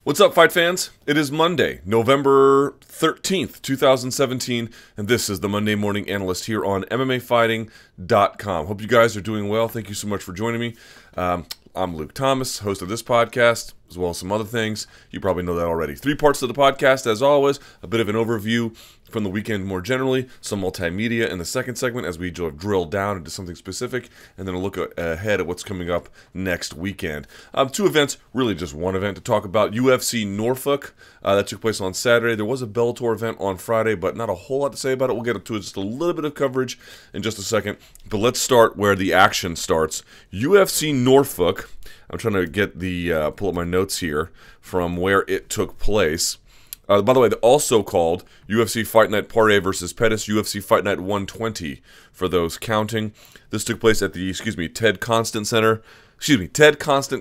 What's up, fight fans? It is Monday, November 13th, 2017, and this is the Monday Morning Analyst here on MMAfighting.com. Hope you guys are doing well. Thank you so much for joining me. I'm Luke Thomas, host of this podcast, as well as some other things. You probably know that already. 3 parts of the podcast, as always. A bit of an overview from the weekend more generally, some multimedia in the second segment as we drill down into something specific, and then a look ahead at what's coming up next weekend. 2 events, really just one event to talk about. UFC Norfolk, that took place on Saturday. There was a Bellator event on Friday, but not a whole lot to say about it. We'll get to just a little bit of coverage in just a second. But let's start where the action starts. UFC Norfolk. I'm trying to get the pull up my notes here from where it took place. By the way, also called UFC Fight Night Poirier versus Pettis, UFC Fight Night 120 for those counting. This took place at the, Ted Constant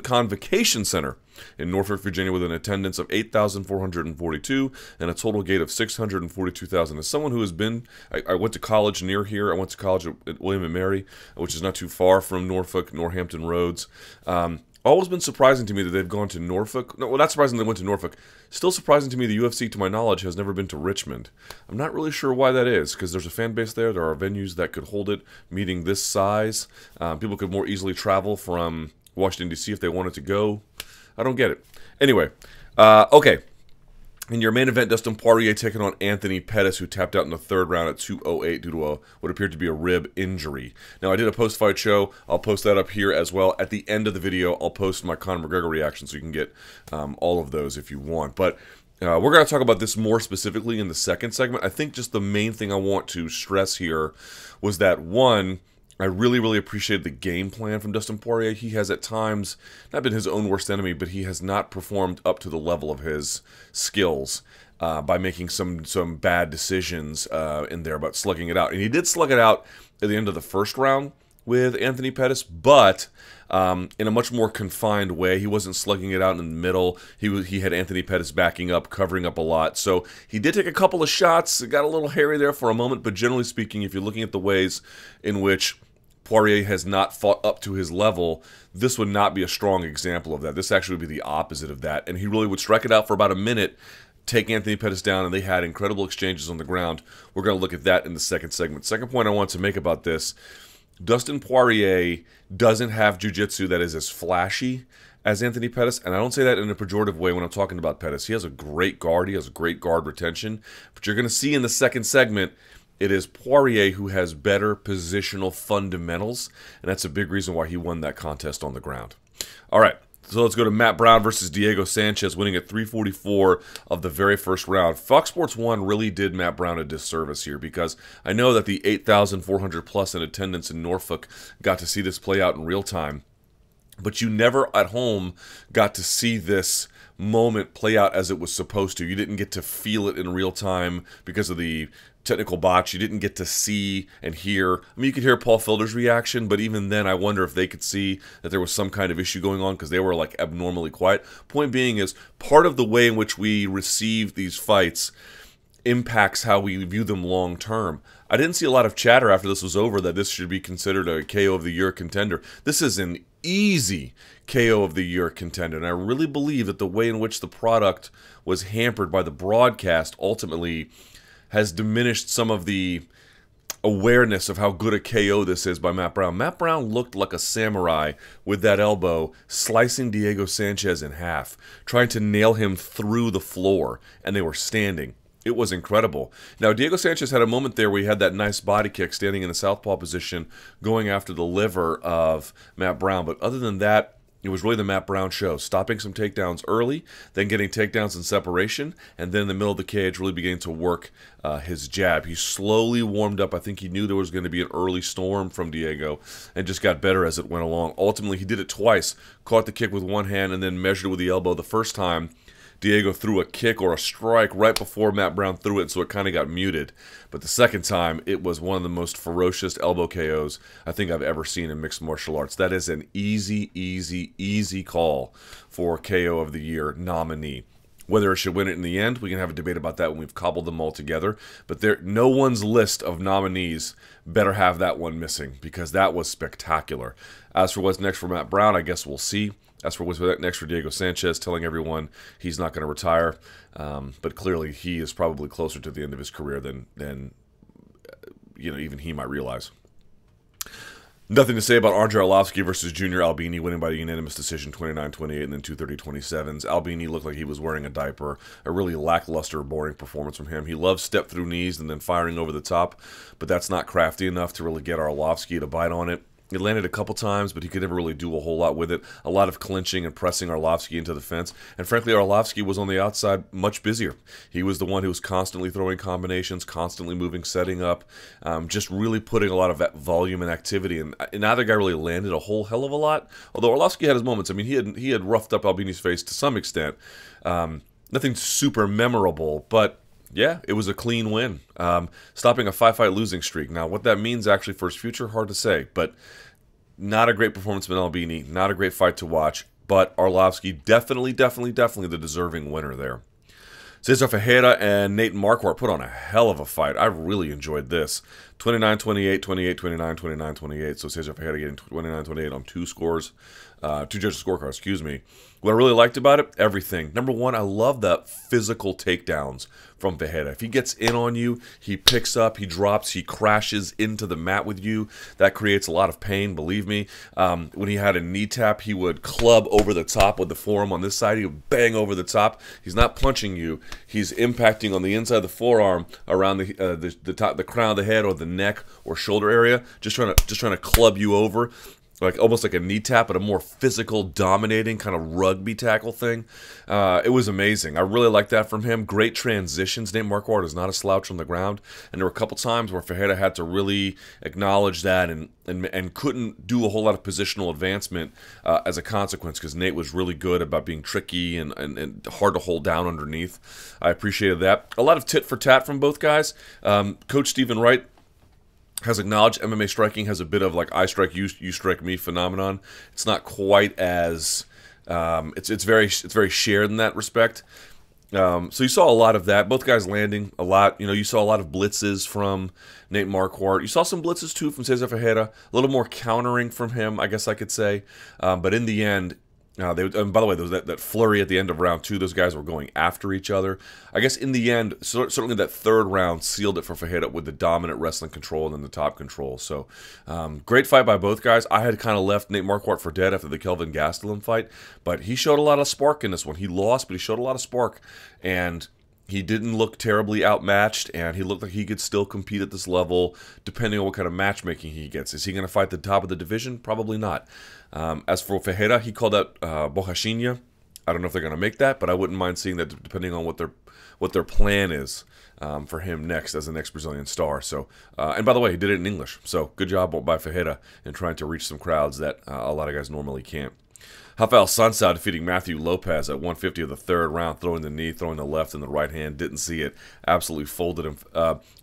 Convocation Center in Norfolk, Virginia, with an attendance of 8,442 and a total gate of 642,000. As someone who has been, I went to college near here. I went to college at William & Mary, which is not too far from Norfolk, Northampton Roads. Always been surprising to me that they've gone to Norfolk. No, well, not surprising they went to Norfolk. Still surprising to me the UFC, to my knowledge, has never been to Richmond. I'm not really sure why that is, because there's a fan base there. There are venues that could hold it, meeting this size. People could more easily travel from Washington, D.C. if they wanted to go. I don't get it. Anyway, okay. In your main event, Dustin Poirier taking on Anthony Pettis, who tapped out in the 3rd round at 2:08 due to what appeared to be a rib injury. Now, I did a post-fight show. I'll post that up here as well. At the end of the video, I'll post my Conor McGregor reaction, so you can get all of those if you want. But we're going to talk about this more specifically in the second segment. I think just the main thing I want to stress here was that, one, I really appreciated the game plan from Dustin Poirier. He has at times not been his own worst enemy, but he has not performed up to the level of his skills by making some bad decisions in there about slugging it out. And he did slug it out at the end of the 1st round with Anthony Pettis, but in a much more confined way. He wasn't slugging it out in the middle. He had Anthony Pettis backing up, covering up a lot. So he did take a couple of shots. It got a little hairy there for a moment, but generally speaking, if you're looking at the ways in which Poirier has not fought up to his level, this would not be a strong example of that. This actually would be the opposite of that. And he really would strike it out for about a minute, take Anthony Pettis down, and they had incredible exchanges on the ground. We're going to look at that in the second segment. Second point I want to make about this, Dustin Poirier doesn't have jiu-jitsu that is as flashy as Anthony Pettis, and I don't say that in a pejorative way when I'm talking about Pettis. He has a great guard. He has great guard retention. But you're going to see in the second segment, it is Poirier who has better positional fundamentals, and that's a big reason why he won that contest on the ground. All right, so let's go to Matt Brown versus Diego Sanchez, winning at 3:44 of the very first round. Fox Sports 1 really did Matt Brown a disservice here, because I know that the 8,400 plus in attendance in Norfolk got to see this play out in real time, but you never at home got to see this moment play out as it was supposed to. You didn't get to feel it in real time because of the technical botch. You didn't get to see and hear. I mean, you could hear Paul Felder's reaction, but even then, I wonder if they could see that there was some kind of issue going on because they were like abnormally quiet. Point being is, part of the way in which we receive these fights impacts how we view them long term. I didn't see a lot of chatter after this was over that this should be considered a KO of the Year contender. This is an easy KO of the Year contender, and I really believe that the way in which the product was hampered by the broadcast ultimately has diminished some of the awareness of how good a KO this is by Matt Brown. Matt Brown looked like a samurai with that elbow, slicing Diego Sanchez in half, trying to nail him through the floor, and they were standing. It was incredible. Now, Diego Sanchez had a moment there where he had that nice body kick standing in the southpaw position, going after the liver of Matt Brown. But other than that, it was really the Matt Brown show, stopping some takedowns early, then getting takedowns in separation, and then in the middle of the cage really beginning to work his jab. He slowly warmed up. I think he knew there was going to be an early storm from Diego and just got better as it went along. Ultimately, he did it twice, caught the kick with one hand and then measured it with the elbow. The first time, Diego threw a kick or a strike right before Matt Brown threw it, so it kind of got muted. But the second time, it was one of the most ferocious elbow KOs I think I've ever seen in mixed martial arts. That is an easy call for KO of the Year nominee. Whether it should win it in the end, we can have a debate about that when we've cobbled them all together. But no one's list of nominees better have that one missing, because that was spectacular. As for what's next for Matt Brown, I guess we'll see. As for what's next for Diego Sanchez, telling everyone he's not going to retire, but clearly he is probably closer to the end of his career than even he might realize. Nothing to say about Andre Arlovski versus Junior Albini, winning by unanimous decision 29-28 and then 230-27s. Albini looked like he was wearing a diaper. A really lackluster, boring performance from him. He loves step-through knees and then firing over the top, but that's not crafty enough to really get Arlovski to bite on it. It landed a couple times, but he could never really do a whole lot with it. A lot of clinching and pressing Arlovski into the fence. And frankly, Arlovski was on the outside much busier. He was the one who was constantly throwing combinations, constantly moving, setting up, just really putting a lot of volume and activity. And neither guy really landed a whole hell of a lot. Although Arlovski had his moments. I mean, he had roughed up Albini's face to some extent. Nothing super memorable, but yeah, it was a clean win. Stopping a 5-fight losing streak. Now, what that means actually for his future, hard to say. But not a great performance from Albini. Not a great fight to watch. But Arlovski definitely the deserving winner there. Cesar Fajita and Nate Marquardt put on a hell of a fight. I really enjoyed this. 29-28, 28-29, 29-28. So Cesar Fajita getting 29-28 on two scores. Two judges' scorecards, excuse me. What I really liked about it, everything. Number one, I love the physical takedowns from Fajita. If he gets in on you, he picks up, he drops, he crashes into the mat with you. That creates a lot of pain, believe me. When he had a knee tap, he would club over the top with the forearm on this side. He would bang over the top. He's not punching you. He's impacting on the inside of the forearm around the top, the crown of the head or the neck or shoulder area, just trying to club you over. Like almost like a knee tap, but a more physical, dominating kind of rugby tackle thing. It was amazing. I really liked that from him. Great transitions. Nate Marquardt is not a slouch on the ground, and there were a couple times where Fajita had to really acknowledge that and couldn't do a whole lot of positional advancement as a consequence because Nate was really good about being tricky and hard to hold down underneath. I appreciated that. A lot of tit for tat from both guys. Coach Stephen Wright has acknowledged MMA striking has a bit of like I strike you, you strike me phenomenon. It's not quite as it's very shared in that respect. So you saw a lot of that. Both guys landing a lot. You saw a lot of blitzes from Nate Marquardt. You saw some blitzes too from Cesar Fajita. A little more countering from him, I guess I could say. But in the end, and by the way, there was that flurry at the end of round 2. Those guys were going after each other. I guess in the end, certainly that third round sealed it for Fajita with the dominant wrestling control and then the top control. So great fight by both guys. I had kind of left Nate Marquardt for dead after the Kelvin Gastelum fight, but he showed a lot of spark in this one. He lost, but he showed a lot of spark, and he didn't look terribly outmatched, and he looked like he could still compete at this level depending on what kind of matchmaking he gets. Is he going to fight the top of the division? Probably not. As for Fajita, he called out Bojashinya. I don't know if they're going to make that, but I wouldn't mind seeing that depending on what their plan is for him next as the next Brazilian star. So, and by the way, he did it in English. So good job by Fajita in trying to reach some crowds that a lot of guys normally can't. Raphael Assuncao defeating Matthew Lopez at 150 of the third round, throwing the knee, throwing the left and the right hand. Didn't see it. Absolutely folded him.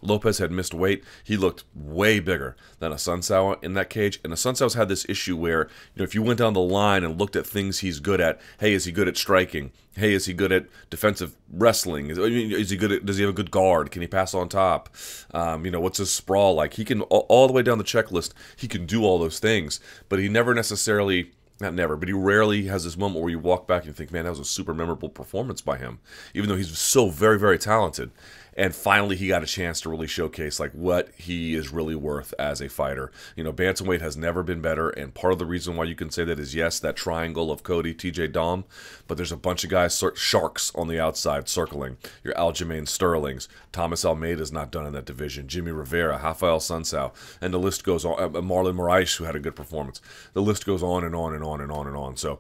Lopez had missed weight. He looked way bigger than Assuncao in that cage. And Assuncao's had this issue where, if you went down the line and looked at things he's good at, hey, is he good at striking? Hey, is he good at defensive wrestling? Is he good at, does he have a good guard? Can he pass on top? What's his sprawl like? He can, all the way down the checklist, he can do all those things. But he never necessarily... Not never, but he rarely has this moment where you walk back and you think, man, that was a super memorable performance by him, even though he's so very, very talented. And finally, he got a chance to really showcase what he is really worth as a fighter. Bantamweight has never been better, and part of the reason why you can say that is, yes, that triangle of Cody, TJ, Dom, but there's a bunch of guys, sharks on the outside circling. Your Aljamain Sterlings, Thomas Almeida's not done in that division, Jimmy Rivera, Raphael Assuncao, and the list goes on. Marlon Moraes, who had a good performance. The list goes on and on and on and on and on. So,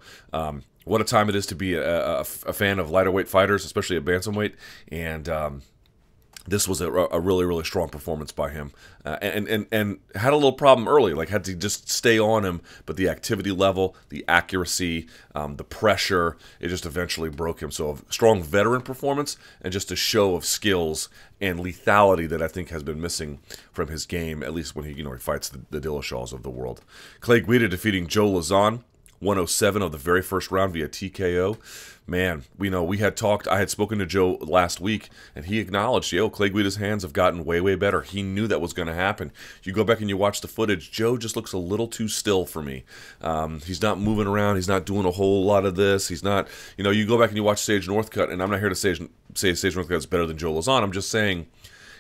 what a time it is to be a fan of lighter weight fighters, especially at bantamweight, and this was a really, really strong performance by him, and had a little problem early, had to just stay on him, but the activity level, the accuracy, the pressure, it just eventually broke him. So a strong veteran performance and just a show of skills and lethality that I think has been missing from his game, at least when he fights the Dillashaws of the world. Clay Guida defeating Joe Lauzon. 107 of the very first round via TKO. Man, we had talked, I had spoken to Joe last week, and he acknowledged, Clay Guida's hands have gotten way, way better. He knew that was going to happen. You go back and you watch the footage, Joe just looks a little too still for me. He's not moving around. He's not doing a whole lot of this. He's not, you go back and you watch Sage Northcutt, and I'm not here to say Sage Northcutt is better than Joe Lauzon. I'm just saying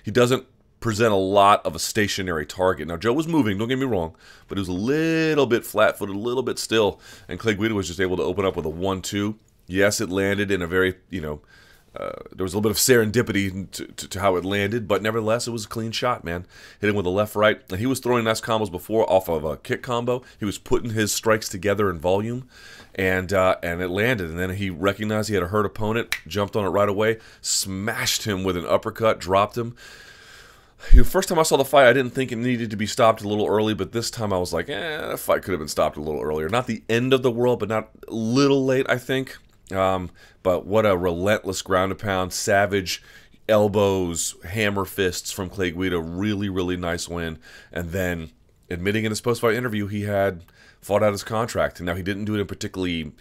he doesn't present a lot of a stationary target. Now, Joe was moving, don't get me wrong, but he was a little bit flat-footed, a little bit still, and Clay Guida was just able to open up with a 1-2. Yes, it landed in a very, there was a little bit of serendipity to how it landed, but nevertheless, it was a clean shot, man. Hit him with a left-right, and he was throwing nice combos before off of a kick combo. He was putting his strikes together in volume, and it landed. And then he recognized he had a hurt opponent, jumped on it right away, smashed him with an uppercut, dropped him. The first time I saw the fight, I didn't think it needed to be stopped a little early, but this time I was like, that fight could have been stopped a little earlier. Not the end of the world, but not a little late, I think. But what a relentless ground and pound, savage elbows, hammer fists from Clay Guida. Really, really nice win. And then admitting in his post-fight interview he had fought out his contract. And now he didn't do it in particularly,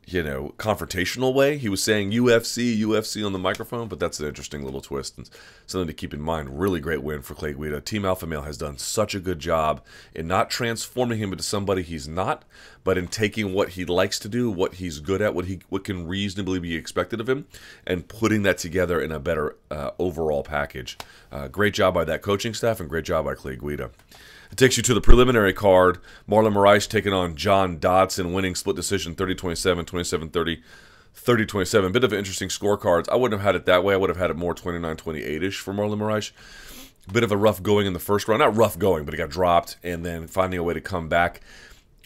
confrontational way. He was saying UFC on the microphone, but that's an interesting little twist and something to keep in mind. Really great win for Clay Guida. Team Alpha Male has done such a good job in not transforming him into somebody he's not, but in taking what he likes to do, what he's good at, what can reasonably be expected of him, and putting that together in a better overall package. Great job by that coaching staff, and great job by Clay Guida. It takes you to the preliminary card. Marlon Moraes taking on John Dodson, winning split decision 30-27, 27-30, 30-27. Bit of an interesting scorecards. I wouldn't have had it that way. I would have had it more 29-28-ish for Marlon Moraes. Bit of a rough going in the first round. Not rough going, but he got dropped and then finding a way to come back.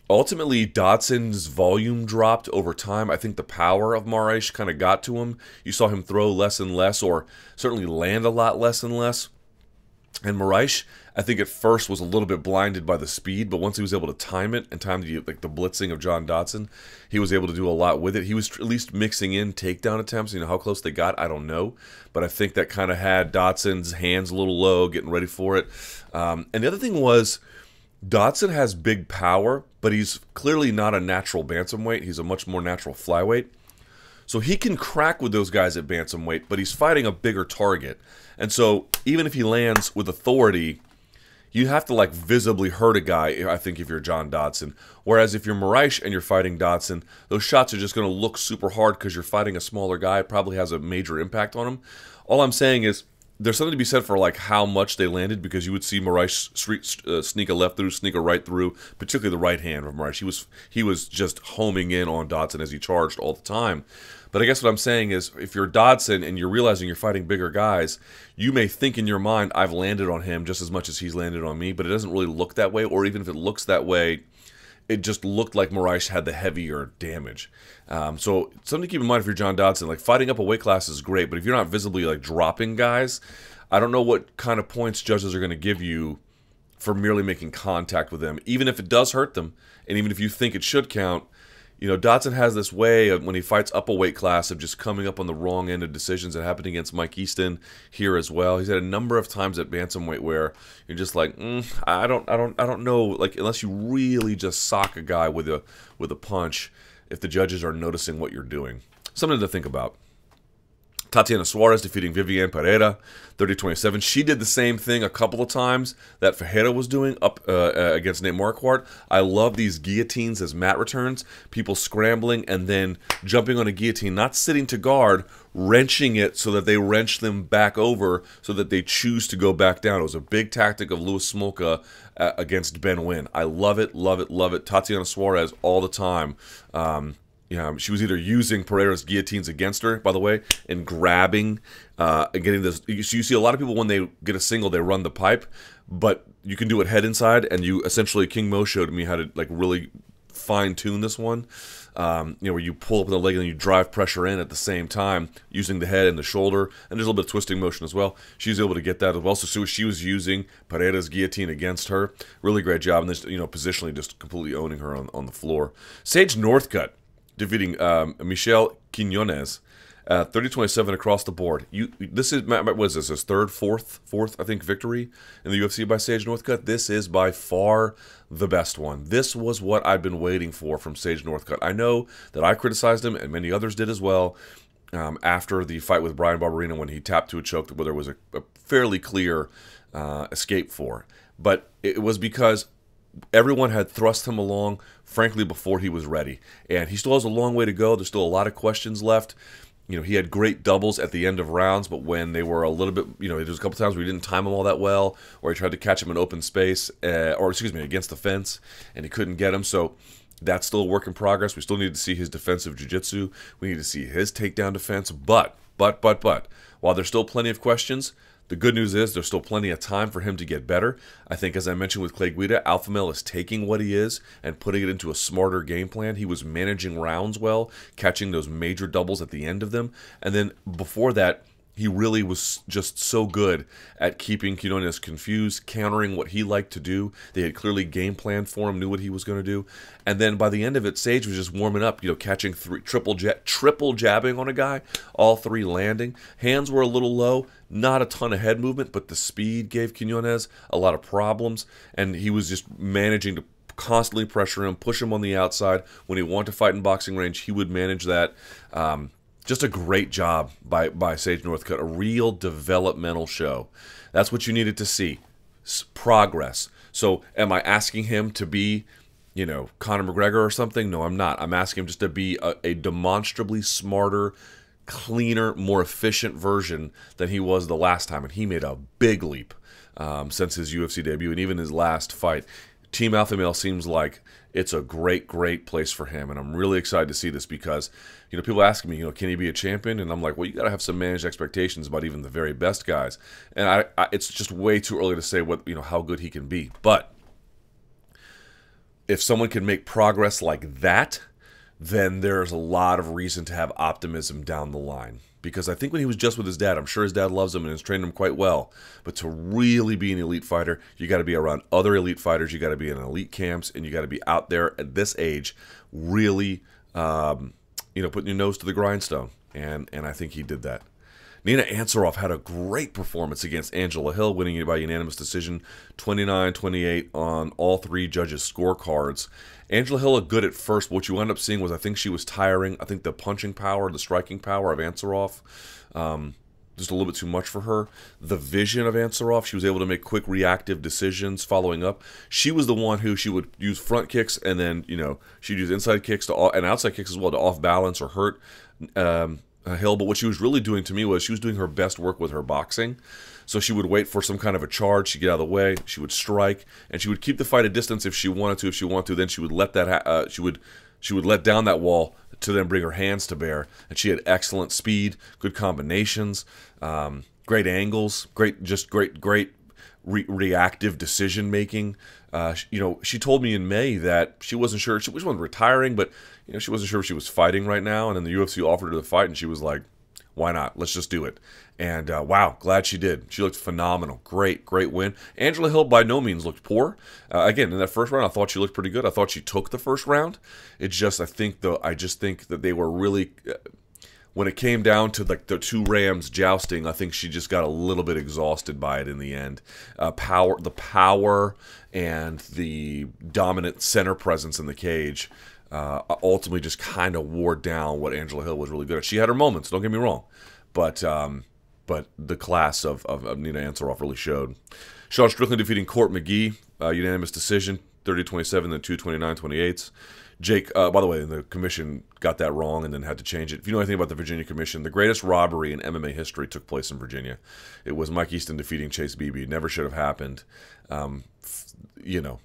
Ultimately, Dodson's volume dropped over time. I think the power of Moraes kind of got to him. You saw him throw less and less, or certainly land a lot less and less. And Moraes, I think at first was a little bit blinded by the speed, but once he was able to time it and time the blitzing of John Dodson, he was able to do a lot with it. He was at least mixing in takedown attempts. How close they got, I don't know, but I think that kind of had Dodson's hands a little low, getting ready for it. And the other thing was, Dodson has big power, but he's clearly not a natural bantamweight. He's a much more natural flyweight. So he can crack with those guys at bantamweight, but he's fighting a bigger target. And so even if he lands with authority, you have to visibly hurt a guy, I think, if you're John Dodson. Whereas if you're Moraes and you're fighting Dodson, those shots are just going to look super hard because you're fighting a smaller guy. It probably has a major impact on him. All I'm saying is there's something to be said for how much they landed, because you would see Moraes sneak a left through, sneak a right through, particularly the right hand of Moraes. He was just homing in on Dodson as he charged all the time. But I guess what I'm saying is, if you're Dodson and you're realizing you're fighting bigger guys, you may think in your mind, I've landed on him just as much as he's landed on me, but it doesn't really look that way. Or even if it looks that way, it just looked like Moraes had the heavier damage. So something to keep in mind if you're John Dodson. Fighting up a weight class is great, but if you're not visibly dropping guys, I don't know what kind of points judges are going to give you for merely making contact with them, even if it does hurt them, and even if you think it should count. Dodson has this way of, when he fights up a weight class, of just coming up on the wrong end of decisions. It happened against Mike Easton here as well. He's had a number of times at bantamweight where you're just like, I don't know, unless you really just sock a guy with a punch, if the judges are noticing what you're doing. Something to think about. Tatiana Suarez defeating Viviane Pereira, 30-27. She did the same thing a couple of times that Fajita was doing up against Nate Marquardt. I love these guillotines as mat returns. People scrambling and then jumping on a guillotine, not sitting to guard, wrenching it so that they wrench them back over so that they choose to go back down. It was a big tactic of Louis Smolka against Ben Wynn. I love it, love it, love it. Tatiana Suarez all the time. She was either using Pereira's guillotines against her, by the way, and grabbing and getting this. You see a lot of people, when they get a single, they run the pipe, but you can do it head inside, and you essentially, King Mo showed me how to really fine-tune this one, where you pull up the leg and you drive pressure in at the same time using the head and the shoulder, and there's a little bit of twisting motion as well. She was able to get that as well, so she was using Pereira's guillotine against her. Really great job, and this, positionally just completely owning her on the floor. Sage Northcutt defeating Michelle Quinones 30-27 across the board. This is, what is this, his fourth, I think, victory in the UFC by Sage Northcutt. This is by far the best one. This was what I've been waiting for from Sage Northcutt. I know that I criticized him, and many others did as well, after the fight with Brian Barberena when he tapped to a choke where there was a fairly clear escape for. But it was because everyone had thrust him along, frankly, before he was ready. And he still has a long way to go. There's still a lot of questions left. You know, he had great doubles at the end of rounds, but when they were a little bit, you know, there was a couple times where he didn't time them all that well, or he tried to catch him in open space, or excuse me, against the fence, and he couldn't get him. So that's still a work in progress. We still need to see his defensive jiu-jitsu. We need to see his takedown defense. But, while there's still plenty of questions, the good news is there's still plenty of time for him to get better. I think, as I mentioned with Clay Guida, Alpha Male is taking what he is and putting it into a smarter game plan. He was managing rounds well, catching those major doubles at the end of them. And then before that, he really was just so good at keeping Quinones confused, countering what he liked to do. They had clearly game planned for him, knew what he was going to do. And then by the end of it, Sage was just warming up, you know, catching triple jabbing on a guy, all three landing. Hands were a little low, not a ton of head movement, but the speed gave Quinones a lot of problems, and he was just managing to constantly pressure him, push him on the outside. When he wanted to fight in boxing range, he would manage that. Just a great job by Sage Northcutt, a real developmental show. That's what you needed to see, progress. So am I asking him to be, you know, Conor McGregor or something? No, I'm not. I'm asking him just to be a demonstrably smarter, cleaner, more efficient version than he was the last time. And he made a big leap since his UFC debut and even his last fight. Team Alpha Male seems like it's a great place for him, and I'm really excited to see this because, you know, people asking me, you know, can he be a champion? And I'm like, well, you got to have some managed expectations about even the very best guys, and it's just way too early to say what, you know, how good he can be. But if someone can make progress like that, then there's a lot of reason to have optimism down the line. Because I think when he was just with his dad, I'm sure his dad loves him and has trained him quite well. But to really be an elite fighter, you got to be around other elite fighters. You got to be in elite camps, and you got to be out there at this age, really, you know, putting your nose to the grindstone. And I think he did that. Nina Ansaroff had a great performance against Angela Hill, winning it by unanimous decision, 29-28 on all three judges' scorecards. Angela Hill looked good at first. What you end up seeing was, I think she was tiring. I think the punching power, the striking power of Ansaroff, just a little bit too much for her. The vision of Ansaroff, she was able to make quick reactive decisions following up. She was the one who she would use front kicks, and then, you know, she'd use inside kicks and outside kicks as well to off balance or hurt Hill. But what she was really doing to me was she was doing her best work with her boxing. So she would wait for some kind of a charge. She'd get out of the way. She would strike, and she would keep the fight at distance if she wanted to. If she wanted to, then she would let that. She would let down that wall to then bring her hands to bear. And she had excellent speed, good combinations, great angles, great reactive decision making. You know, she told me in May that she wasn't sure. She wasn't retiring, but, you know, she wasn't sure if she was fighting right now. And then the UFC offered her the fight, and she was like, why not? Let's just do it. And wow, glad she did. She looked phenomenal. Great win. Angela Hill by no means looked poor. Again, in that first round, I thought she looked pretty good. I thought she took the first round. It's just, I just think that they were really, when it came down to like the two Rams jousting, I think she just got a little bit exhausted by it in the end. The power and the dominant center presence in the cage ultimately just kind of wore down what Angela Hill was really good at. She had her moments, don't get me wrong, but the class of Nina Ansaroff really showed. Sean Strickland defeating Court McGee, unanimous decision, 30-27, then 229-28. Jake, by the way, the commission got that wrong and then had to change it. If you know anything about the Virginia Commission, the greatest robbery in MMA history took place in Virginia. It was Mike Easton defeating Chase Beebe. Never should have happened. You know,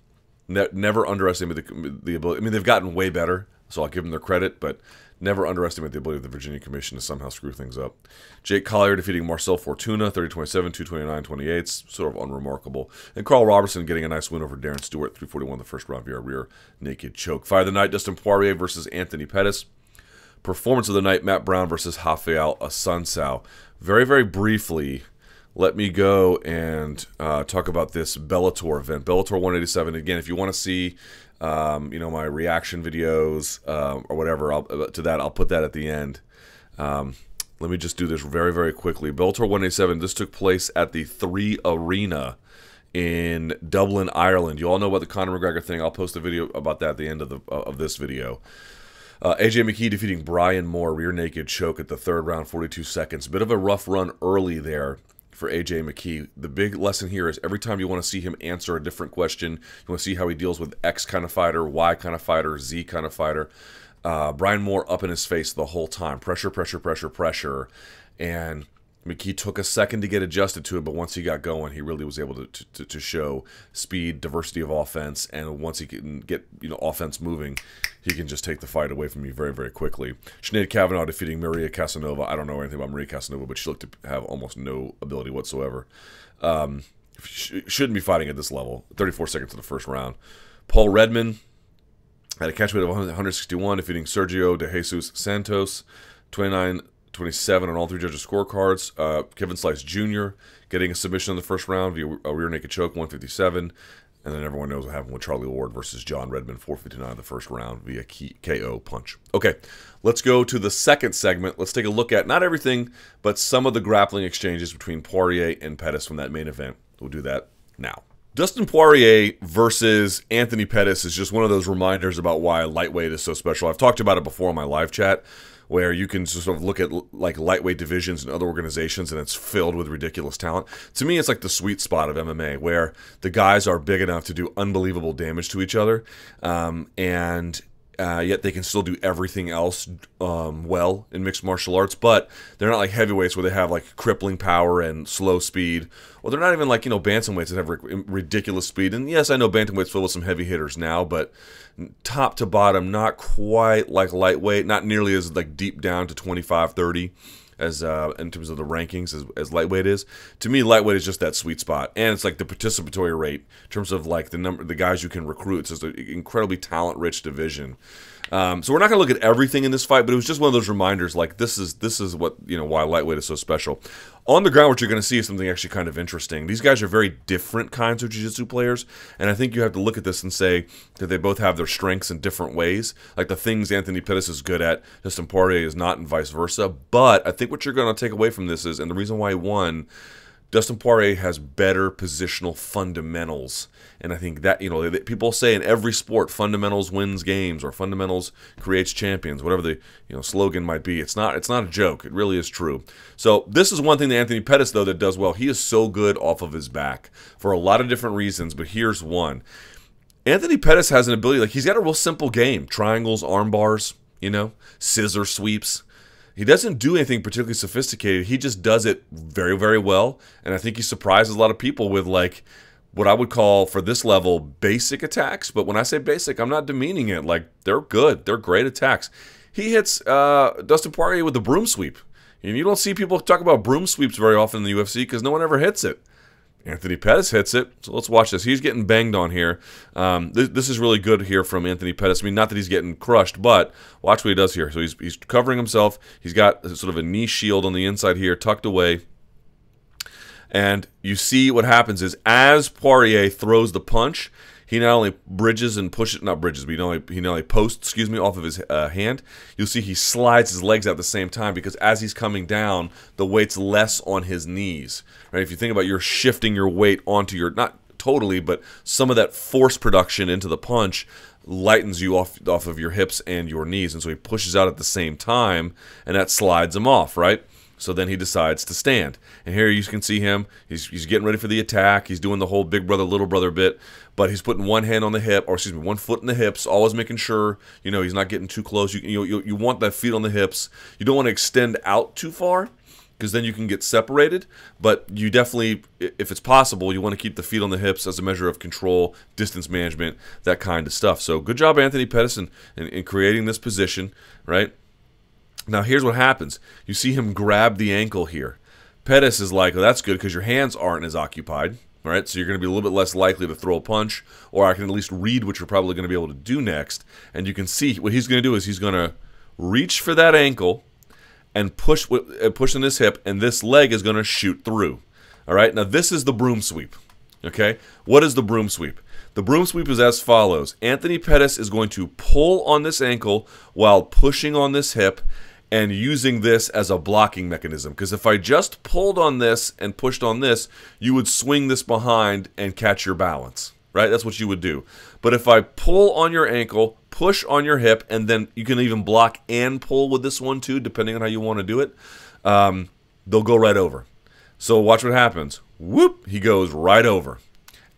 never underestimate the ability. I mean, they've gotten way better, so I'll give them their credit, but never underestimate the ability of the Virginia Commission to somehow screw things up. Jake Collier defeating Marcel Fortuna, 30-27, 229-28, sort of unremarkable. And Carl Robertson getting a nice win over Darren Stewart, 341 the first round via rear naked choke. Fight of the night, Dustin Poirier versus Anthony Pettis. Performance of the night, Matt Brown versus Raphael Assuncao. Very briefly, let me go and talk about this Bellator event. Bellator 187. Again, if you want to see you know, my reaction videos or whatever to that, I'll put that at the end. let me just do this very, very quickly. Bellator 187, this took place at the 3 Arena in Dublin, Ireland. You all know about the Conor McGregor thing. I'll post a video about that at the end of this video. AJ McKee defeating Brian Moore, rear naked choke at the 3rd round, 42 seconds. Bit of a rough run early there for AJ McKee. The big lesson here is every time you want to see him answer a different question, you want to see how he deals with X kind of fighter, Y kind of fighter, Z kind of fighter. Brian Moore up in his face the whole time. Pressure, pressure, pressure, pressure. And McKee took a second to get adjusted to it, but once he got going, he really was able to show speed, diversity of offense, and once he can get offense moving, he can just take the fight away from you very, very quickly. Sinead Kavanaugh defeating Maria Casanova. I don't know anything about Maria Casanova, but she looked to have almost no ability whatsoever. Shouldn't be fighting at this level. 34 seconds in the 1st round. Paul Redman had a catch weight of 161, defeating Sergio de Jesus Santos, 29-27 on all 3 judges' scorecards. Kevin Slice Jr. getting a submission in the 1st round via a rear naked choke, 157. And then everyone knows what happened with Charlie Ward versus John Redmond, 459 in the 1st round via KO punch. Okay, let's go to the 2nd segment. Let's take a look at not everything, but some of the grappling exchanges between Poirier and Pettis from that main event. We'll do that now. Dustin Poirier versus Anthony Pettis is just one of those reminders about why lightweight is so special. I've talked about it before on my live chat, where you can just sort of look at like lightweight divisions and other organizations, and it's filled with ridiculous talent. To me, it's like the sweet spot of MMA, where the guys are big enough to do unbelievable damage to each other, and yet they can still do everything else well in mixed martial arts, but they're not like heavyweights where they have like crippling power and slow speed. Well, they're not even like, bantamweights that have ridiculous speed. And yes, I know bantamweight's filled with some heavy hitters now, but top to bottom, not quite like lightweight, not nearly as like deep down to 25, 30 as in terms of the rankings as lightweight is. To me, lightweight is just that sweet spot, and it's like the participatory rate in terms of like the guys you can recruit. It's just an incredibly talent-rich division. So we're not going to look at everything in this fight, but it was just one of those reminders. Like this is what why lightweight is so special. On the ground, what you're going to see is something actually kind of interesting. These guys are very different kinds of jiu-jitsu players, and I think you have to look at this and say that they both have their strengths in different ways. Like the things Anthony Pettis is good at, Dustin Poirier is not, and vice versa. But I think what you're going to take away from this is, and the reason why he won, Dustin Poirier has better positional fundamentals. And I think that, people say in every sport, fundamentals wins games, or fundamentals creates champions, whatever the slogan might be. It's not a joke. It really is true. So this is one thing that Anthony Pettis, though, that does well. He is so good off of his back for a lot of different reasons, but here's one. Anthony Pettis has an ability, like he's got a real simple game. Triangles, arm bars, scissor sweeps. He doesn't do anything particularly sophisticated. He just does it very, very well. And I think he surprises a lot of people with like what I would call, for this level, basic attacks. But when I say basic, I'm not demeaning it. Like, they're good. They're great attacks. He hits Dustin Poirier with the broom sweep. And you don't see people talk about broom sweeps very often in the UFC because no one ever hits it. Anthony Pettis hits it. So let's watch this. He's getting banged on here. This is really good here from Anthony Pettis. I mean, not that he's getting crushed, but watch what he does here. So he's covering himself. He's got sort of a knee shield on the inside here, tucked away. And you see what happens is as Poirier throws the punch, he not only bridges and pushes, not bridges, but he not only posts, off of his hand. You'll see he slides his legs out at the same time because as he's coming down, the weight's less on his knees. Right? If you think about, you're shifting your weight onto your, not totally, but some of that force production into the punch lightens you off of your hips and your knees. And so he pushes out at the same time, and that slides him off, right? So then he decides to stand. And here you can see him. He's getting ready for the attack. He's doing the whole big brother, little brother bit. But he's putting one hand on the hip, or excuse me, one foot in the hips, always making sure, he's not getting too close. You want that feet on the hips. You don't want to extend out too far because then you can get separated. But you definitely, if it's possible, you want to keep the feet on the hips as a measure of control, distance management, that kind of stuff. So good job, Anthony Pettis, in creating this position, right? Now, here's what happens. You see him grab the ankle here. Pettis is like, well, that's good because your hands aren't as occupied, right? So you're going to be a little bit less likely to throw a punch, or I can at least read what you're probably going to be able to do next. And you can see what he's going to do is he's going to reach for that ankle and push in his hip, and this leg is going to shoot through. All right? Now, this is the broom sweep, okay? What is the broom sweep? The broom sweep is as follows. Anthony Pettis is going to pull on this ankle while pushing on this hip, and using this as a blocking mechanism. Because if I just pulled on this and pushed on this, you would swing this behind and catch your balance, right? That's what you would do. But if I pull on your ankle, push on your hip, and then you can even block and pull with this one too, depending on how you want to do it, they'll go right over. So watch what happens. Whoop, he goes right over.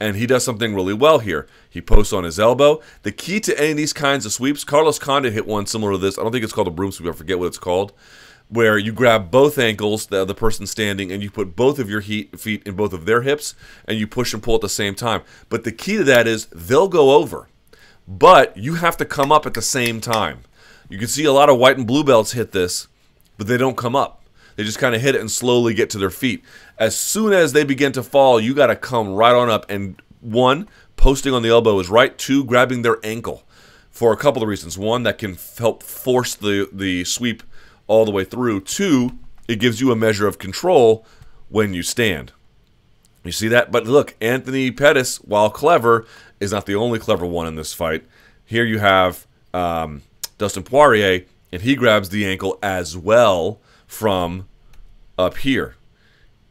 And he does something really well here. He posts on his elbow. The key to any of these kinds of sweeps, Carlos Condit hit one similar to this. I don't think it's called a broom sweep. I forget what it's called. Where you grab both ankles, the person standing, and you put both of your feet in both of their hips, and you push and pull at the same time. But the key to that is they'll go over. But you have to come up at the same time. You can see a lot of white and blue belts hit this, but they don't come up. They just kind of hit it and slowly get to their feet. As soon as they begin to fall, you got to come right on up. And one, posting on the elbow is right. Two, grabbing their ankle for a couple of reasons. One, that can help force the sweep all the way through. Two, it gives you a measure of control when you stand. You see that? But look, Anthony Pettis, while clever, is not the only clever one in this fight. Here you have Dustin Poirier, and he grabs the ankle as well from up here.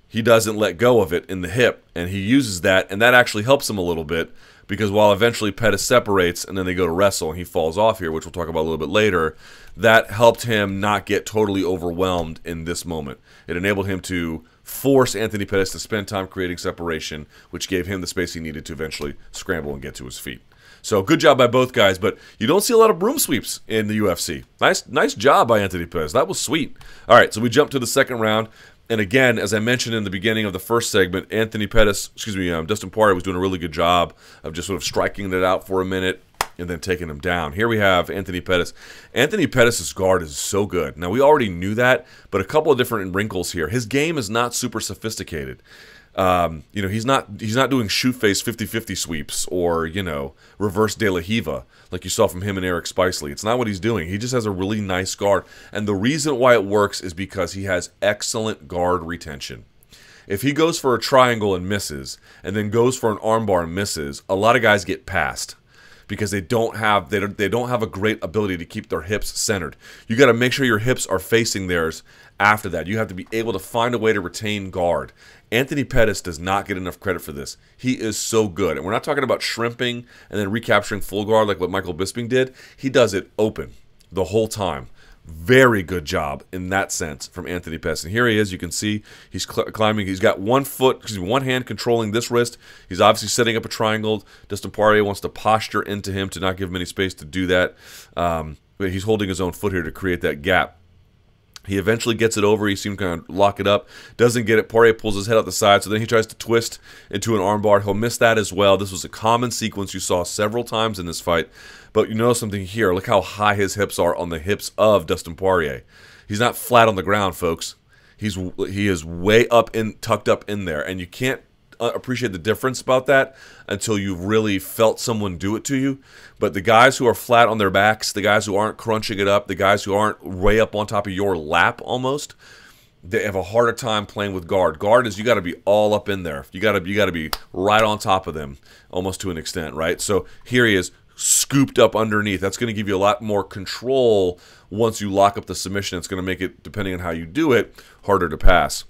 He doesn't let go of it in the hip, and he uses that, and that actually helps him a little bit, because while eventually Pettis separates and then they go to wrestle and he falls off here, which we'll talk about a little bit later, that helped him not get totally overwhelmed in this moment. It enabled him to force Anthony Pettis to spend time creating separation, which gave him the space he needed to eventually scramble and get to his feet. So good job by both guys, but you don't see a lot of broom sweeps in the UFC. Nice job by Anthony Pettis. That was sweet. All right, so we jump to the second round. And again, as I mentioned in the beginning of the first segment, Dustin Poirier was doing a really good job of just sort of striking it out for a minute and then taking him down. Here we have Anthony Pettis. Anthony Pettis' guard is so good. Now, we already knew that, but a couple of different wrinkles here. His game is not super sophisticated. He's not doing shoot face 50-50 sweeps or, reverse De La Hiva like you saw from him and Eric Spicely. It's not what he's doing. He just has a really nice guard. And the reason why it works is because he has excellent guard retention. If he goes for a triangle and misses, and then goes for an armbar and misses, a lot of guys get passed because they don't have a great ability to keep their hips centered. You got to make sure your hips are facing theirs after that. You have to be able to find a way to retain guard. Anthony Pettis does not get enough credit for this. He is so good. And we're not talking about shrimping and then recapturing full guard like what Michael Bisping did. He does it open the whole time. Very good job in that sense from Anthony Pettis. And here he is. You can see he's climbing. He's got one hand controlling this wrist. He's obviously setting up a triangle. Dustin Poirier wants to posture into him to not give him any space to do that. But he's holding his own foot here to create that gap. He eventually gets it over. He seems to kind of lock it up. Doesn't get it. Poirier pulls his head out the side, so then he tries to twist into an armbar. He'll miss that as well. This was a common sequence you saw several times in this fight. But you notice something here. Look how high his hips are on the hips of Dustin Poirier. He's not flat on the ground, folks. He is way up tucked up in there, and you can't appreciate the difference about that until you've really felt someone do it to you. But the guys who are flat on their backs, the guys who aren't crunching it up, the guys who aren't way up on top of your lap almost, they have a harder time playing with guard. Guard is you got to be all up in there. You got to be right on top of them almost to an extent, right? So here he is, scooped up underneath. That's going to give you a lot more control once you lock up the submission. It's going to make it, depending on how you do it, harder to pass.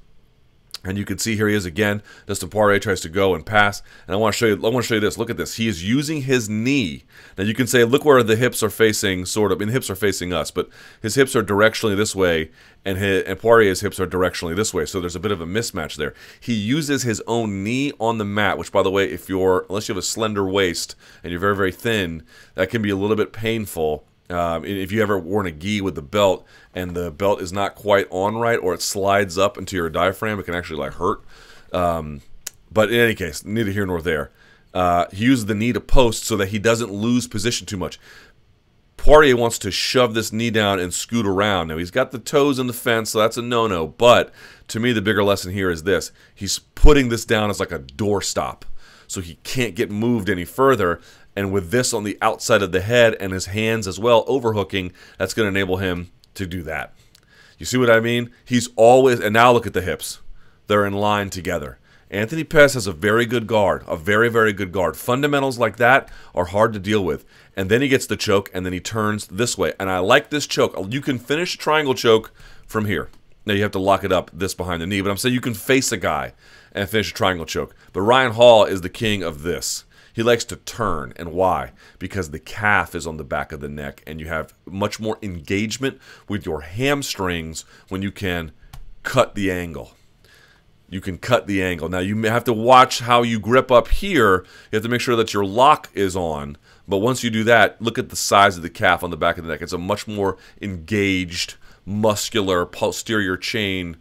And you can see here he is again. Dustin Poirier tries to go and pass. And I want to show you this. Look at this. He is using his knee. Now you can say, look where the hips are facing, sort of. And the hips are facing us, but his hips are directionally this way, and Poirier's hips are directionally this way. So there's a bit of a mismatch there. He uses his own knee on the mat, which, by the way, unless you have a slender waist and you're very, very thin, that can be a little bit painful. If you ever worn a gi with the belt and the belt is not quite on right, or it slides up into your diaphragm, it can actually hurt. But in any case, neither here nor there. He uses the knee to post so that he doesn't lose position too much. Poirier wants to shove this knee down and scoot around. Now, he's got the toes in the fence, so that's a no-no. But to me, the bigger lesson here is this. He's putting this down as like a doorstop, so he can't get moved any further. And with this on the outside of the head and his hands as well overhooking, that's going to enable him to do that. You see what I mean? He's always, and now look at the hips. They're in line together. Anthony Pettis has a very good guard, a very, very good guard. Fundamentals like that are hard to deal with. And then he gets the choke, and then he turns this way. And I like this choke. You can finish a triangle choke from here. Now, you have to lock it up this behind the knee, but I'm saying you can face a guy and finish a triangle choke. But Ryan Hall is the king of this. He likes to turn. And why? Because the calf is on the back of the neck, and you have much more engagement with your hamstrings when you can cut the angle. You can cut the angle. Now, you may have to watch how you grip up here. You have to make sure that your lock is on. But once you do that, look at the size of the calf on the back of the neck. It's a much more engaged, muscular, posterior chain,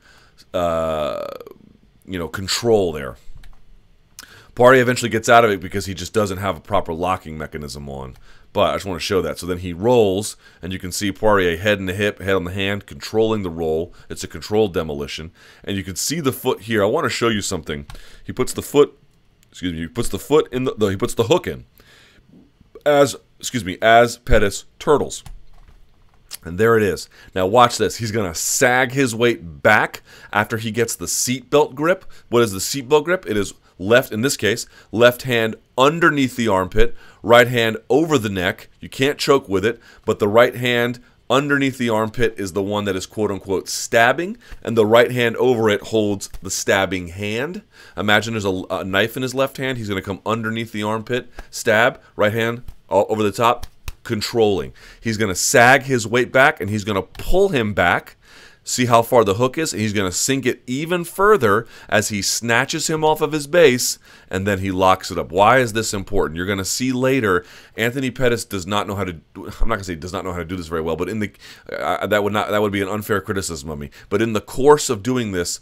control there. Poirier eventually gets out of it because he just doesn't have a proper locking mechanism on. But I just want to show that. So then he rolls, and you can see Poirier head in the hip, head on the hand, controlling the roll. It's a controlled demolition. And you can see the foot here. I want to show you something. He puts the foot, he puts the foot in he puts the hook in as Pettis turtles. And there it is. Now watch this. He's going to sag his weight back after he gets the seatbelt grip. What is the seatbelt grip? It is left, in this case, left hand underneath the armpit, right hand over the neck. You can't choke with it, but the right hand underneath the armpit is the one that is quote-unquote stabbing, and the right hand over it holds the stabbing hand. Imagine there's a knife in his left hand. He's going to come underneath the armpit, stab, right hand over the top, controlling. He's going to sag his weight back, and he's going to pull him back. See how far the hook is? And he's going to sink it even further as he snatches him off of his base, and then he locks it up. Why is this important? You're going to see later, Anthony Pettis does not know how to. I'm not going to say does not know how to do this very well, but in the that would be an unfair criticism of me. But in the course of doing this,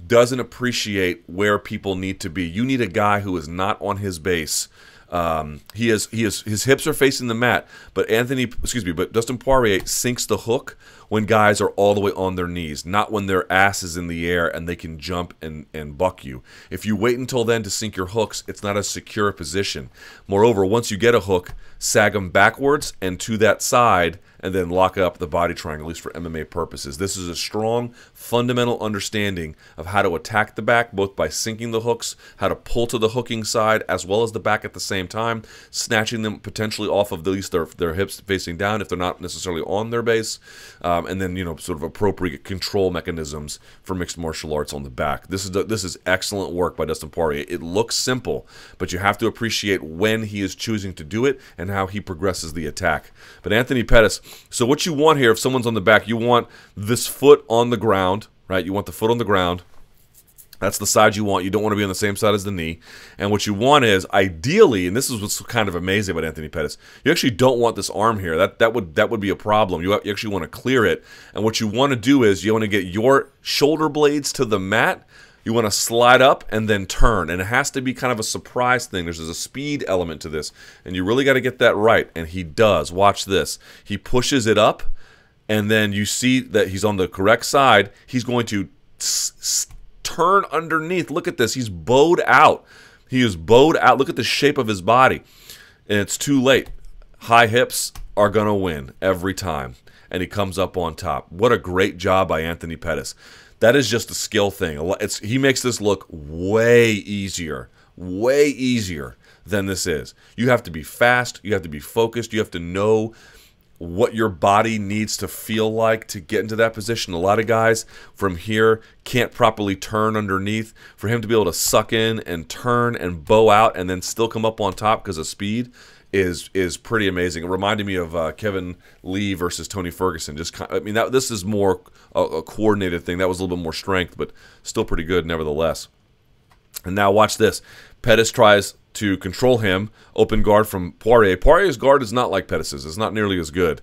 doesn't appreciate where people need to be. You need a guy who is not on his base. His hips are facing the mat, but Dustin Poirier sinks the hook when guys are all the way on their knees, not when their ass is in the air and they can jump and buck you. If you wait until then to sink your hooks, it's not a secure position. Moreover, once you get a hook, sag them backwards and to that side, and then lock up the body triangle, at least for MMA purposes. This is a strong, fundamental understanding of how to attack the back, both by sinking the hooks, how to pull to the hooking side, as well as the back at the same time, snatching them potentially off of at least their hips facing down if they're not necessarily on their base, and then sort of appropriate control mechanisms for mixed martial arts on the back. This is excellent work by Dustin Poirier. It looks simple, but you have to appreciate when he is choosing to do it and how he progresses the attack. But Anthony Pettis. So what you want here, if someone's on the back, you want this foot on the ground, right? You want the foot on the ground. That's the side you want. You don't want to be on the same side as the knee. And what you want is, ideally, and this is what's kind of amazing about Anthony Pettis, you actually don't want this arm here. That would be a problem. You actually want to clear it. And what you want to do is you want to get your shoulder blades to the mat. You want to slide up and then turn. And it has to be kind of a surprise thing. There's a speed element to this. And you really got to get that right. And he does. Watch this. He pushes it up. And then you see that he's on the correct side. He's going to turn underneath. Look at this. He's bowed out. He is bowed out. Look at the shape of his body. And it's too late. High hips are going to win every time. And he comes up on top. What a great job by Anthony Pettis. That is just a skill thing. He makes this look way easier than this is. You have to be fast. You have to be focused. You have to know what your body needs to feel like to get into that position. A lot of guys from here can't properly turn underneath. For him to be able to suck in and turn and bow out and then still come up on top because of speed is pretty amazing. It reminded me of Kevin Lee versus Tony Ferguson. This is more a coordinated thing. That was a little bit more strength, but still pretty good nevertheless. And now watch this. Pettis tries to control him. Open guard from Poirier. Poirier's guard is not like Pettis's. It's not nearly as good.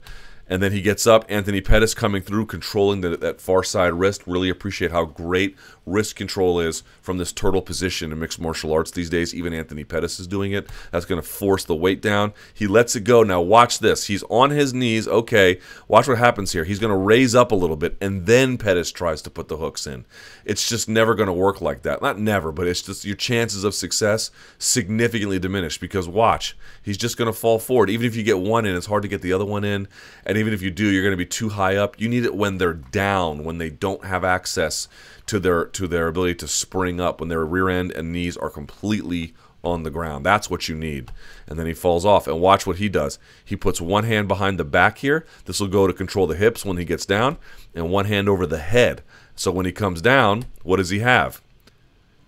And then he gets up. Anthony Pettis coming through, controlling that far side wrist. Really appreciate how great wrist control is from this turtle position in mixed martial arts these days. Even Anthony Pettis is doing it. That's going to force the weight down. He lets it go. Now watch this. He's on his knees. Okay, watch what happens here. He's going to raise up a little bit, and then Pettis tries to put the hooks in. It's just never going to work like that. Not never, but it's just your chances of success significantly diminished because watch. He's just going to fall forward. Even if you get one in, it's hard to get the other one in. And even if you do, you're going to be too high up. You need it when they're down, when they don't have access to their ability to spring up, when their rear end and knees are completely on the ground. That's what you need. And then he falls off. And watch what he does. He puts one hand behind the back here. This will go to control the hips when he gets down, and one hand over the head. So when he comes down, what does he have?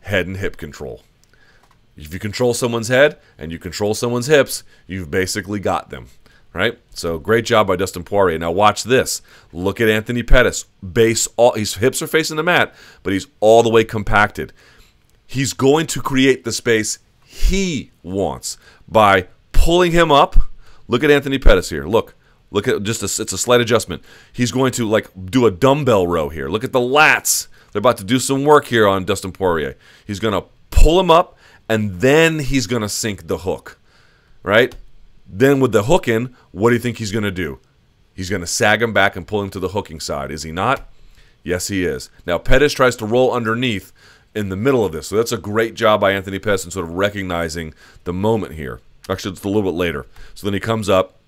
Head and hip control. If you control someone's head and you control someone's hips, you've basically got them, right? So great job by Dustin Poirier. Now watch this. Look at Anthony Pettis. His hips are facing the mat, but he's all the way compacted. He's going to create the space he wants by pulling him up. Look at Anthony Pettis here. Look at it's a slight adjustment. He's going to like do a dumbbell row here. Look at the lats. They're about to do some work here on Dustin Poirier. He's going to pull him up, and then he's going to sink the hook, right? Then with the hook in, what do you think he's going to do? He's going to sag him back and pull him to the hooking side. Is he not? Yes, he is. Now, Pettis tries to roll underneath in the middle of this. So that's a great job by Anthony Pettis in sort of recognizing the moment here. Actually, it's a little bit later. So then he comes up,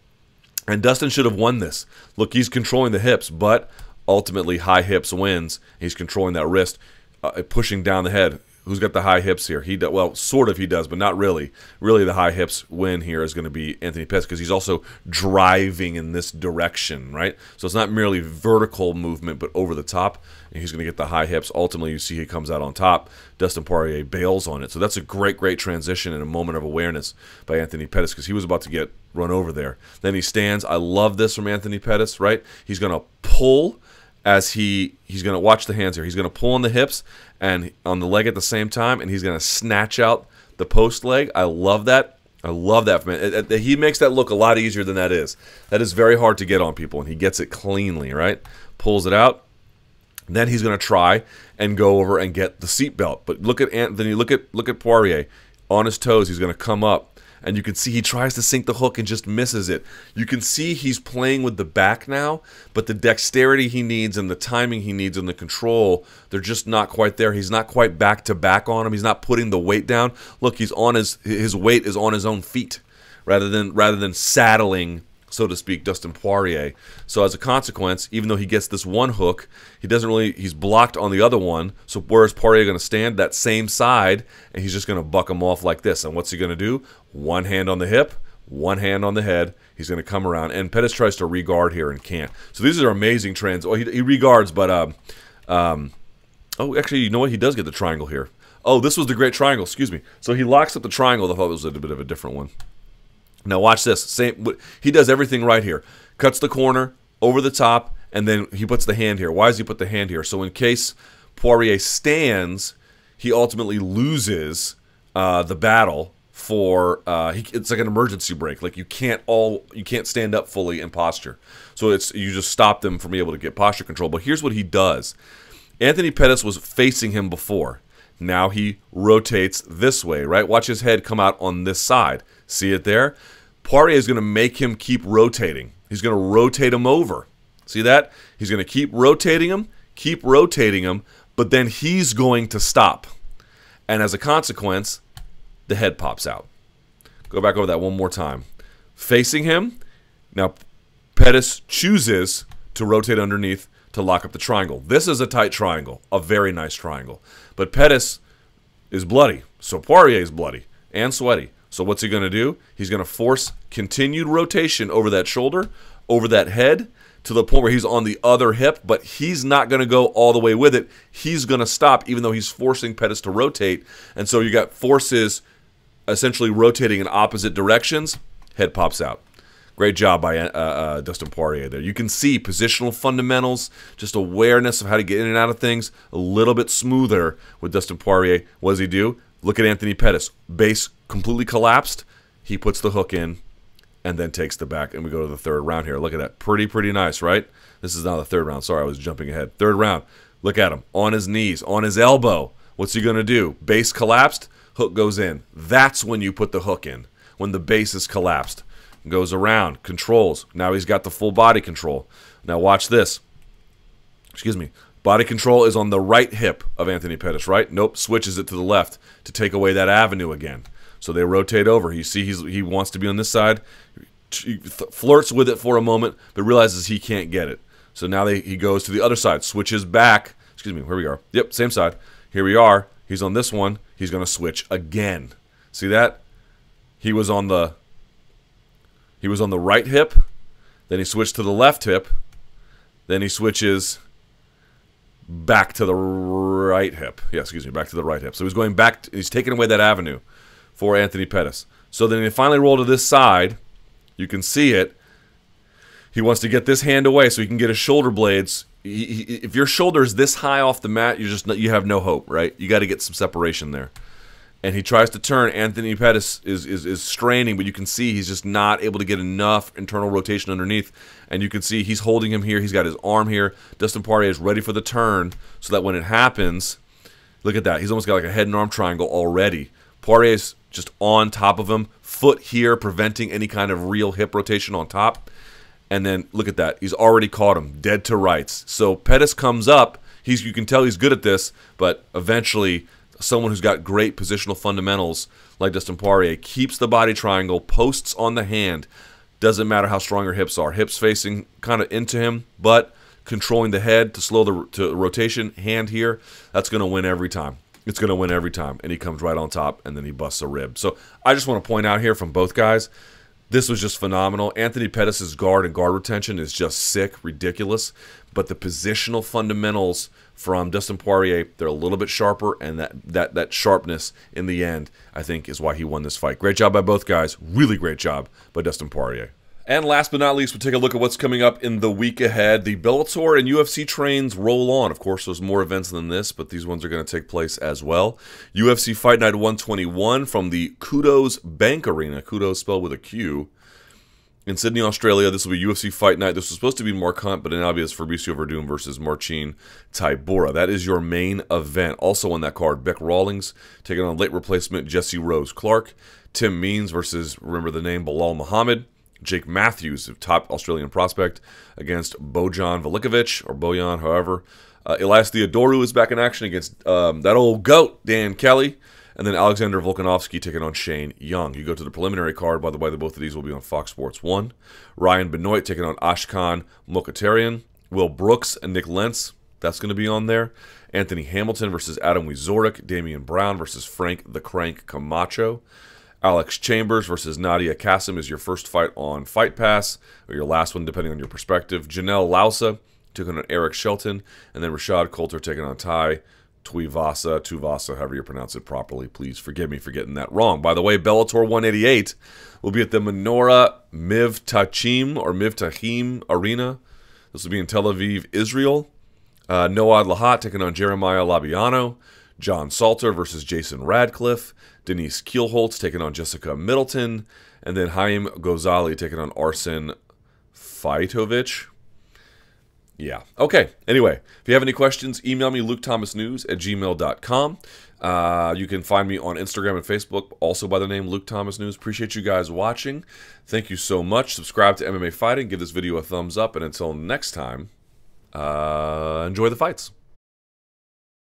and Dustin should have won this. Look, he's controlling the hips, but ultimately high hips wins. He's controlling that wrist, pushing down the head. Who's got the high hips here? He does, well, sort of he does, but not really. Really, the high hips win here is going to be Anthony Pettis because he's also driving in this direction, right? So it's not merely vertical movement, but over the top, and he's going to get the high hips. Ultimately, you see he comes out on top. Dustin Poirier bails on it. So that's a great, great transition and a moment of awareness by Anthony Pettis because he was about to get run over there. Then he stands. I love this from Anthony Pettis, right? He's going to pull as he's going to watch the hands here. He's going to pull on the hips and on the leg at the same time, and he's going to snatch out the post leg. I love that. I love that from him. He makes that look a lot easier than that is. That is very hard to get on people, and he gets it cleanly, right? Pulls it out. Then he's going to try and go over and get the seatbelt. But look at Anthony. Look at Poirier on his toes. He's going to come up. And you can see he tries to sink the hook and just misses it. You can see he's playing with the back now, but the dexterity he needs and the timing he needs and the control, they're just not quite there. He's not quite back to back on him. He's not putting the weight down. Look, he's on his weight is on his own feet rather than saddling, so to speak, Dustin Poirier. So as a consequence, even though he gets this one hook, he's blocked on the other one. So where is Poirier going to stand? That same side, and he's just going to buck him off like this. And what's he going to do? One hand on the hip, one hand on the head. He's going to come around. And Pettis tries to re-guard here and can't. So these are amazing trends. Oh, he re-guards, but oh, actually, you know what? He does get the triangle here. Oh, this was the great triangle. Excuse me. So he locks up the triangle. I thought it was a bit of a different one. Now watch this. He does everything right here. Cuts the corner, over the top, and then he puts the hand here. Why does he put the hand here? So in case Poirier stands, he ultimately loses the battle for it's like an emergency break. Like you can't stand up fully in posture. So you just stop them from being able to get posture control. But here's what he does. Anthony Pettis was facing him before. Now he rotates this way, right? Watch his head come out on this side. See it there? Poirier is going to make him keep rotating. He's going to rotate him over. See that? He's going to keep rotating him, but then he's going to stop. And as a consequence, the head pops out. Go back over that one more time. Facing him. Now, Pettis chooses to rotate underneath to lock up the triangle. This is a tight triangle, a very nice triangle. But Pettis is bloody, so Poirier is bloody and sweaty. So what's he going to do? He's going to force continued rotation over that shoulder, over that head, to the point where he's on the other hip, but he's not going to go all the way with it. He's going to stop, even though he's forcing Pettis to rotate. And so you got forces essentially rotating in opposite directions. Head pops out. Great job by Dustin Poirier there. You can see positional fundamentals, just awareness of how to get in and out of things, a little bit smoother with Dustin Poirier. What does he do? Look at Anthony Pettis. Base completely collapsed. He puts the hook in and then takes the back. And we go to the third round here. Look at that. Pretty nice, right? This is now the third round. Sorry, I was jumping ahead. Third round. Look at him. On his knees, on his elbow. What's he going to do? Base collapsed. Hook goes in. That's when you put the hook in, when the base is collapsed. Goes around, controls. Now he's got the full body control. Now watch this. Excuse me. Body control is on the right hip of Anthony Pettis, right? Nope, switches it to the left to take away that avenue again. So they rotate over. You see he wants to be on this side. flirts with it for a moment, but realizes he can't get it. So now he goes to the other side, switches back. Excuse me, where we are. Yep, same side. Here we are. He's on this one. He's going to switch again. See that? He was on the right hip. Then he switched to the left hip. Then he switches back to the right hip. Yeah, excuse me, back to the right hip. So he's going back. He's taking away that avenue for Anthony Pettis. So then he finally rolled to this side. You can see it. He wants to get this hand away so he can get his shoulder blades. If your shoulder is this high off the mat, you have no hope, right? You got to get some separation there. And he tries to turn. Anthony Pettis is straining, but you can see he's just not able to get enough internal rotation underneath. And you can see he's holding him here. He's got his arm here. Dustin Poirier is ready for the turn so that when it happens, look at that. He's almost got like a head and arm triangle already. Poirier's just on top of him. Foot here, preventing any kind of real hip rotation on top. And then look at that. He's already caught him dead to rights. So Pettis comes up. You can tell he's good at this, but eventually someone who's got great positional fundamentals like Dustin Poirier keeps the body triangle, posts on the hand. Doesn't matter how strong your hips are. Hips facing kind of into him, but controlling the head to slow the rotation. Hand here, that's going to win every time. It's going to win every time. And he comes right on top, and then he busts a rib. So I just want to point out here from both guys, this was just phenomenal. Anthony Pettis' guard and guard retention is just sick, ridiculous. But the positional fundamentals from Dustin Poirier, they're a little bit sharper, and that sharpness in the end, I think, is why he won this fight. Great job by both guys. Really great job by Dustin Poirier. And last but not least, we'll take a look at what's coming up in the week ahead. The Bellator and UFC trains roll on. Of course, there's more events than this, but these ones are going to take place as well. UFC Fight Night 121 from the Kudos Bank Arena. Kudos spelled with a Q. In Sydney, Australia, this will be UFC Fight Night. This was supposed to be Marquardt, but now it's Fabricio Verdum versus Marcin Tybura. That is your main event. Also on that card, Beck Rawlings taking on late replacement Jesse Rose Clark. Tim Means versus, remember the name, Bilal Muhammad. Jake Matthews, top Australian prospect, against Bojan Velikovic, or Bojan, however. Elias Theodorou is back in action against that old GOAT, Dan Kelly. And then Alexander Volkanovski taking on Shane Young. You go to the preliminary card. By the way, both of these will be on Fox Sports 1. Ryan Benoit taking on Ashkan Mokhtarian. Will Brooks and Nick Lentz, that's going to be on there. Anthony Hamilton versus Adam Wieczorek. Damian Brown versus Frank the Crank Camacho. Alex Chambers versus Nadia Kassem is your first fight on Fight Pass, or your last one, depending on your perspective. Janelle Lausa taking on Eric Shelton, and then Rashad Coulter taking on Tai Tuivasa, however you pronounce it properly. Please forgive me for getting that wrong. By the way, Bellator 188 will be at the Menorah Mivtachim Arena. This will be in Tel Aviv, Israel. Noad Lahat taking on Jeremiah Labiano. John Salter versus Jason Radcliffe. Denise Kielholtz taking on Jessica Middleton. And then Haim Ghazali taking on Arsen Fajitovic. Yeah. Okay. Anyway, if you have any questions, email me lukethomasnews@gmail.com. You can find me on Instagram and Facebook, also by the name Luke Thomas News. Appreciate you guys watching. Thank you so much. Subscribe to MMA Fighting. Give this video a thumbs up. And until next time, enjoy the fights.